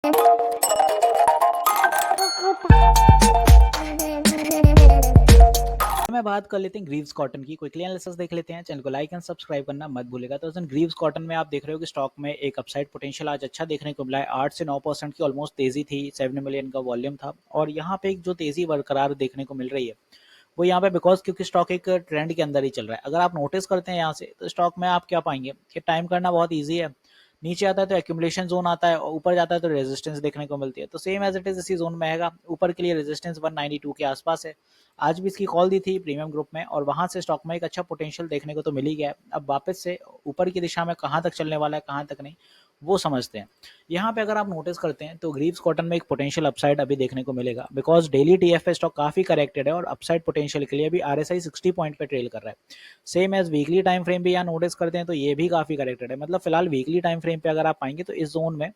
मैं बात कर लेते हैं ग्रीव्स कॉटन की। क्विकली एनालिसिस देख लेते हैं। चैनल को लाइक एंड सब्सक्राइब करना मत भूलिएगा। तो ग्रीव्स कॉटन में आप देख रहे हो कि स्टॉक में एक अपसाइड पोटेंशियल आज अच्छा देखने को मिला है। 8 से 9% की ऑलमोस्ट तेजी थी। 7 मिलियन का वॉल्यूम था और यहाँ पे एक जो तेजी बरकरार देखने को मिल रही है वो यहाँ पे बिकॉज क्योंकि स्टॉक एक ट्रेंड के अंदर ही चल रहा है। अगर आप नोटिस करते हैं यहाँ से तो स्टॉक में आप क्या पाएंगे कि टाइम करना बहुत ईजी है। नीचे आता है तो एक्यूमुलेशन जोन आता है और ऊपर जाता है तो रेजिस्टेंस देखने को मिलती है। तो सेम एज इट इज इसी जोन में आएगा। ऊपर के लिए रेजिस्टेंस 192 के आसपास है। आज भी इसकी कॉल दी थी प्रीमियम ग्रुप में और वहां से स्टॉक में एक अच्छा पोटेंशियल देखने को तो मिल ही गया है। अब वापस से ऊपर की दिशा में कहाँ तक चलने वाला है कहाँ तक नहीं वो समझते हैं। यहाँ पे अगर आप नोटिस करते हैं तो ग्रीव्स कॉटन में एक पोटेंशियल अपसाइड अभी देखने को मिलेगा बिकॉज डेली टीएफ पे स्टॉक काफी करेक्टेड है और अपसाइड पोटेंशियल के लिए भी आरएसआई 60 पॉइंट पे ट्रेल कर रहा है। Same as weekly time frame भी यहाँ नोटिस करते हैं तो ये भी काफी करेक्टेड है। मतलब फिलहाल वीकली टाइम फ्रेम पे अगर आप पाएंगे तो इस जोन में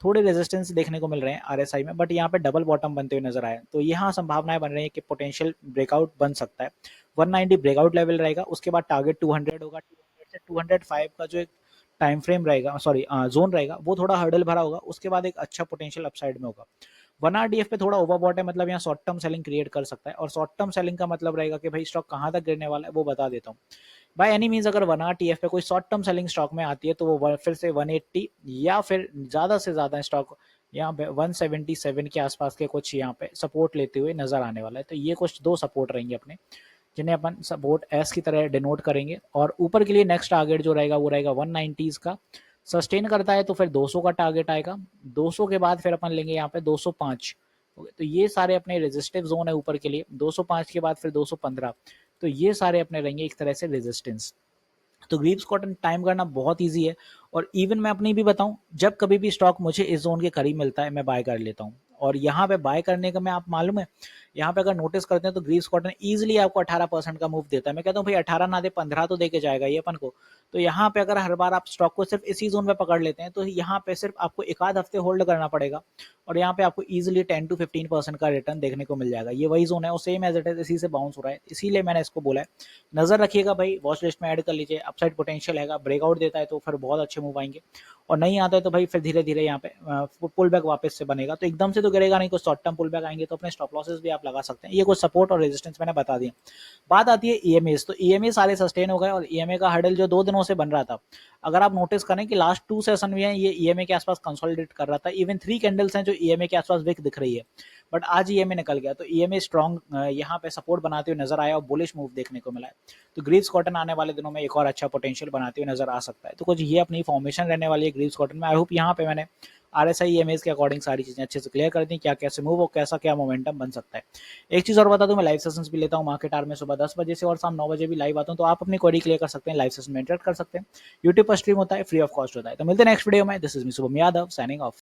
थोड़े रेजिस्टेंस देखने को मिल रहे हैं आरएसआई में, बट यहाँ पे डबल बॉटम बनते हुए नजर आए तो यहाँ संभावनाएं बन रही है कि पोटेंशियल ब्रेकआउट बन सकता है। 190 ब्रेकआउट लेवल रहेगा। उसके बाद टारगेट 200 होगा। 200 से 205 का जो एक टाइम फ्रेम रहेगा, सॉरी जोन रहेगा, वो थोड़ा हर्डल भरा होगा। उसके बाद एक अच्छा पोटेंशियल अपसाइड में होगा। 1 RDF पे थोड़ा ओवरबॉट है, मतलब यहाँ शॉर्ट टर्म सेलिंग क्रिएट कर सकता है और शॉर्ट टर्म सेलिंग का मतलब रहेगा कि भाई स्टॉक कहाँ तक गिरने वाला है वो बता देता हूँ। बाय एनी मीन्स अगर 1 RTF पे कोई शॉर्ट टर्म सेलिंग स्टॉक में आती है तो वो फिर से 180 या फिर ज्यादा से ज्यादा स्टॉक यहाँ पे 177 के आसपास के कुछ यहाँ पे सपोर्ट लेते हुए नजर आने वाला है। तो ये कुछ दो सपोर्ट रहेंगे अपने, जिन्हें अपन सपोर्ट एस की तरह डिनोट करेंगे। और ऊपर के लिए नेक्स्ट टारगेट जो रहेगा वो रहेगा 190 का। सस्टेन करता है तो फिर 200 का टारगेट आएगा। 200 के बाद फिर अपन लेंगे यहाँ पे 205। तो ये सारे अपने रेजिस्टिव जोन है ऊपर के लिए। 205 के बाद फिर 215, तो ये सारे अपने रहेंगे एक तरह से रेजिस्टेंस। तो ग्रीव्स कॉटन टाइम करना बहुत ईजी है। और इवन मैं अपनी भी बताऊं, जब कभी भी स्टॉक मुझे इस जोन के करीब मिलता है मैं बाय कर लेता हूं। और यहाँ पे बाय करने का मैं आप मालूम है, यहाँ पे अगर नोटिस करते हैं तो ग्रीव्स कॉटन इजीली आपको 18% का मूव देता है। मैं कहता हूँ भाई 18 ना दे 15 तो दे के जाएगा ये अपन को। तो यहाँ पे अगर हर बार आप स्टॉक को सिर्फ इसी जोन पे पकड़ लेते हैं तो यहाँ पे सिर्फ आपको एक आध हफ्ते होल्ड करना पड़ेगा और यहाँ पे आपको इजीली 10 to 15% का रिटर्न देखने को मिल जाएगा। ये वही जोन है और सेम एज इट इज इसी से बाउंस हो रहा है, इसीलिए मैंने इसको बोला है नजर रखिएगा भाई। वॉच लिस्ट में ऐड कर लीजिए। अपसाइड पोटेंशियल है, ब्रेकआउट देता है तो फिर बहुत अच्छे मूव आएंगे और नहीं आता है तो भाई फिर धीरे धीरे यहाँ पे पुल बैक वापस से बनेगा। तो एकदम से तो गिरेगा नहीं, कुछ शॉर्ट टर्म पुल बैक आएंगे तो अपने स्टॉप लॉसेस भी आप लगा सकते हैं। ये कुछ सपोर्ट और रेजिस्टेंस मैंने बता दिया। बात आती है ईएमएस, तो ईएमए सारे सस्टेन हो गए और ईएमए का हर्डल जो 2 दिनों से बन रहा था, अगर आप नोटिस करें कि लास्ट 2 सेशन में ये ईएमए के आसपास कंसोलिडेट कर रहा था। इवन 3 कैंडल्स हैं जो ईएमए के आसपास विक दिख रही है, बट आज ईएमए निकल गया तो ईएमए स्ट्रॉन्ग यहाँ पे सपोर्ट बनाते हुए नजर आया और बुलिश मूव देखने को मिला है। तो ग्रीव्स कॉटन आने वाले दिनों में एक और अच्छा पोटेंशियल बनाते हुए नजर आ सकता है। तो कुछ ये अपनी फॉर्मेशन रहने वाली है ग्रीव्स कॉटन में। आई होप यहाँ पे मैंने आरएसआई ईएमएस के अकॉर्डिंग सारी चीजें अच्छे से क्लियर कर दी, क्या कैसे मूव और कैसा क्या मोमेंटम बन सकता है। एक चीज और बता दूं, मैं लाइव सेशंस भी लेता हूं मार्केट आवर में। सुबह 10 बजे से और शाम 9 बजे भी लाइव आता हूं, तो आप अपनी क्वेरी क्लियर कर सकते हैं, लाइव सेशन में इंटरेक्ट कर सकते हैं। यूट्यूब पर स्ट्रीम होता है, फ्री ऑफ कॉस्ट होता है। तो मिलते हैं नेक्स्ट वीडियो में। This is me Shubham Yadav signing off.